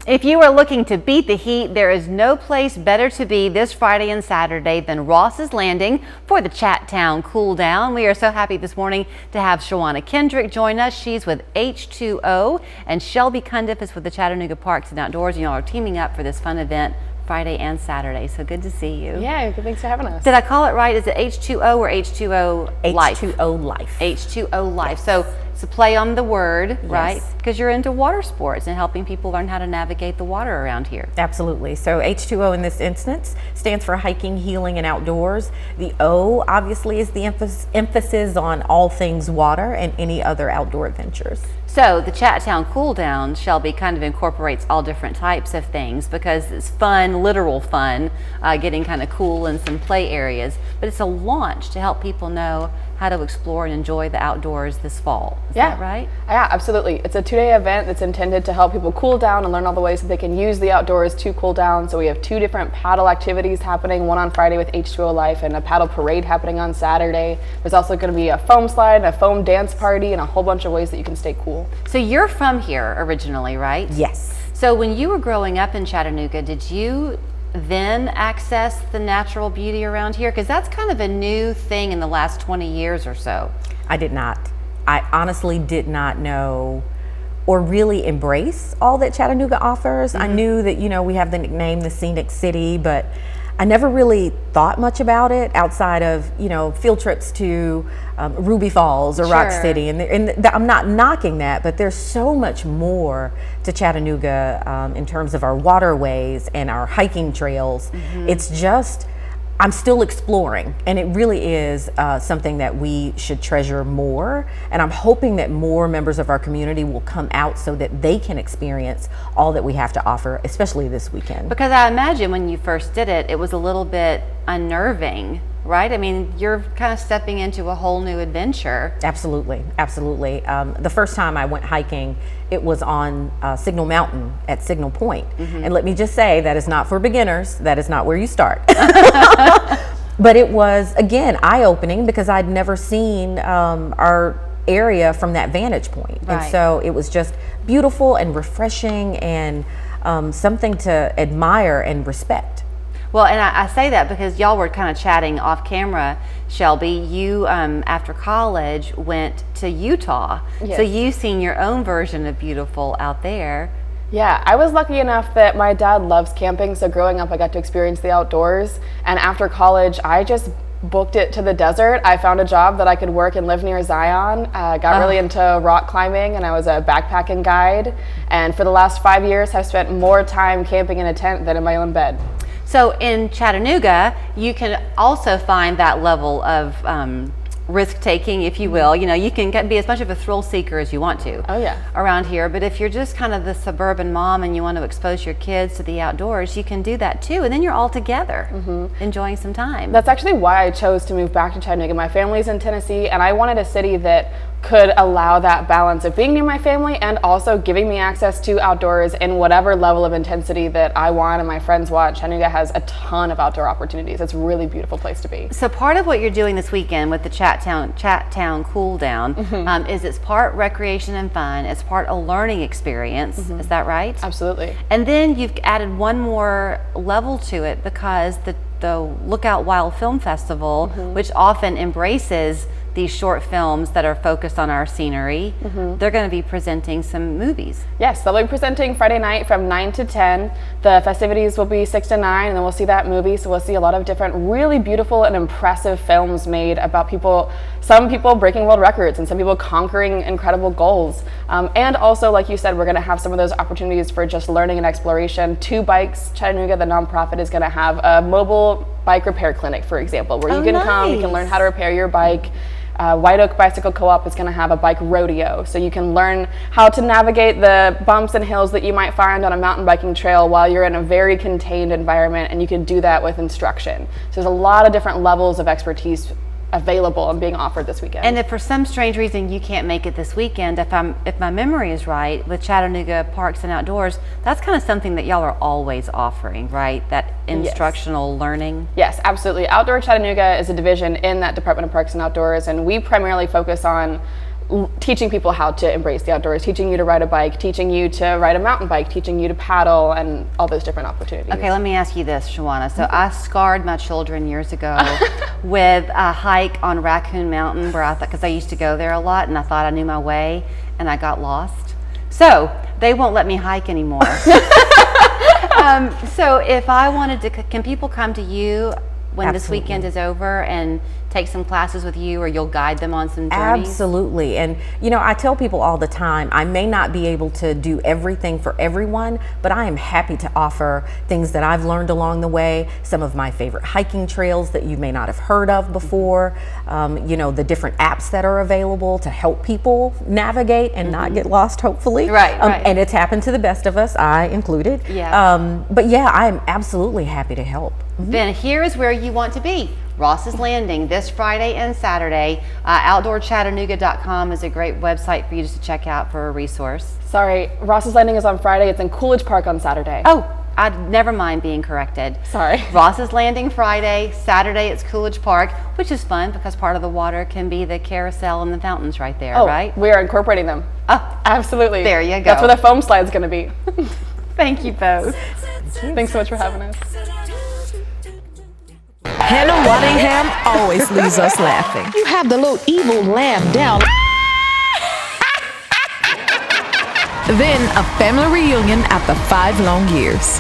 If you are looking to beat the heat, there is no place better to be this Friday and Saturday than Ross's Landing for the Chatt Town Cool Down. We are so happy this morning to have Shawana Kendrick join us. She's with H2O, and Shelby Cundiff is with the Chattanooga Parks and Outdoors. You all are teaming up for this fun event Friday and Saturday. So good to see you. Yeah, thanks for having us. Did I call it right? Is it H2O or H2O Life? H2O Life. H2O Life. Yes. So it's a play on the word, right? Yes. Because you're into water sports and helping people learn how to navigate the water around here. Absolutely. So H2O in this instance stands for hiking, healing, and outdoors. The O obviously is the emphasis on all things water and any other outdoor adventures. So the Chatt Town Cool Down, Shelby, kind of incorporates all different types of things because it's fun, literal fun, getting kind of cool in some play areas. But it's a launch to help people know how to explore and enjoy the outdoors this fall. Is that right? Yeah, absolutely. It's a two-day event that's intended to help people cool down and learn all the ways that they can use the outdoors to cool down. So we have two different paddle activities happening, one on Friday with H2O Life and a paddle parade happening on Saturday. There's also going to be a foam slide, a foam dance party, and a whole bunch of ways that you can stay cool. So you're from here originally, right? Yes. So when you were growing up in Chattanooga, did you then access the natural beauty around here? Because that's kind of a new thing in the last 20 years or so. I did not. I honestly did not know or really embrace all that Chattanooga offers. I knew that, you know, we have the nickname the Scenic City, but I never really thought much about it outside of, you know, field trips to Ruby Falls or Rock City. And I'm not knocking that, but there's so much more to Chattanooga in terms of our waterways and our hiking trails. It's just, I'm still exploring, and it really is something that we should treasure more. And I'm hoping that more members of our community will come out so that they can experience all that we have to offer, especially this weekend. Because I imagine when you first did it, it was a little bit unnerving, right? I mean, you're kind of stepping into a whole new adventure. Absolutely, absolutely. The first time I went hiking, it was on Signal Mountain at Signal Point. And let me just say, that is not for beginners. That is not where you start. But it was, again, eye-opening because I'd never seen our area from that vantage point. Right. And so it was just beautiful and refreshing and something to admire and respect. Well, and I say that because y'all were kind of chatting off camera, Shelby. You, after college, went to Utah. Yes. So you've seen your own version of beautiful out there. Yeah, I was lucky enough that my dad loves camping, so growing up I got to experience the outdoors. And after college, I just booked it to the desert. I found a job that I could work and live near Zion. Got really into rock climbing, and I was a backpacking guide. And for the last 5 years, I've spent more time camping in a tent than in my own bed. So in Chattanooga, you can also find that level of risk-taking, if you will. You know, you can be as much of a thrill seeker as you want to around here. But if you're just kind of the suburban mom and you want to expose your kids to the outdoors, you can do that too. And then you're all together enjoying some time. That's actually why I chose to move back to Chattanooga. My family's in Tennessee, and I wanted a city that could allow that balance of being near my family and also giving me access to outdoors in whatever level of intensity that I want and my friends want. Chattanooga has a ton of outdoor opportunities. It's a really beautiful place to be. So part of what you're doing this weekend with the Chatt Town Cool Down is it's part recreation and fun. It's part a learning experience. Is that right? Absolutely. And then you've added one more level to it because the Lookout Wild Film Festival, which often embraces these short films that are focused on our scenery, they're going to be presenting some movies. Yes, they'll be presenting Friday night from 9 to 10. The festivities will be 6 to 9, and then we'll see that movie. So we'll see a lot of different really beautiful and impressive films made about people, some people breaking world records and some people conquering incredible goals. And also, like you said, we're going to have some of those opportunities for just learning and exploration. Two Bikes Chattanooga, the nonprofit, is going to have a mobile bike repair clinic, for example, where you can come, you can learn how to repair your bike. White Oak Bicycle Co-op is going to have a bike rodeo, so you can learn how to navigate the bumps and hills that you might find on a mountain biking trail while you're in a very contained environment, and you can do that with instruction. So there's a lot of different levels of expertise available and being offered this weekend. And if for some strange reason you can't make it this weekend, if my memory is right, with Chattanooga Parks and Outdoors, that's kind of something that y'all are always offering, right? That instructional learning. Yes, absolutely. Outdoor Chattanooga is a division in that Department of Parks and Outdoors, and we primarily focus on teaching people how to embrace the outdoors, teaching you to ride a bike, teaching you to ride a mountain bike, teaching you to paddle, and all those different opportunities. Okay, let me ask you this, Shawana. So I scarred my children years ago with a hike on Raccoon Mountain where I thought, because I used to go there a lot and I thought I knew my way and I got lost. So they won't let me hike anymore. So if I wanted to, can people come to you when this weekend is over and take some classes with you, or you'll guide them on some journeys? Absolutely. And you know, I tell people all the time, I may not be able to do everything for everyone, but I am happy to offer things that I've learned along the way, some of my favorite hiking trails that you may not have heard of before, you know, the different apps that are available to help people navigate and not get lost, hopefully. Right. And it's happened to the best of us, I included. Yeah. But yeah, I'm absolutely happy to help. Then here is where you want to be. Ross's Landing this Friday and Saturday. OutdoorChattanooga.com is a great website for you just to check out for a resource. Sorry, Ross's Landing is on Friday. It's in Coolidge Park on Saturday. Oh, I'd never mind being corrected. Sorry. Ross's Landing Friday, Saturday it's Coolidge Park, which is fun because part of the water can be the carousel and the fountains right there, right? We are incorporating them. Oh, absolutely. There you go. That's where the foam slide's going to be. Thank you both. Thanks so much for having us. Hannah Waddingham always leaves us laughing. You have the little evil laugh down. Then a family reunion after 5 long years.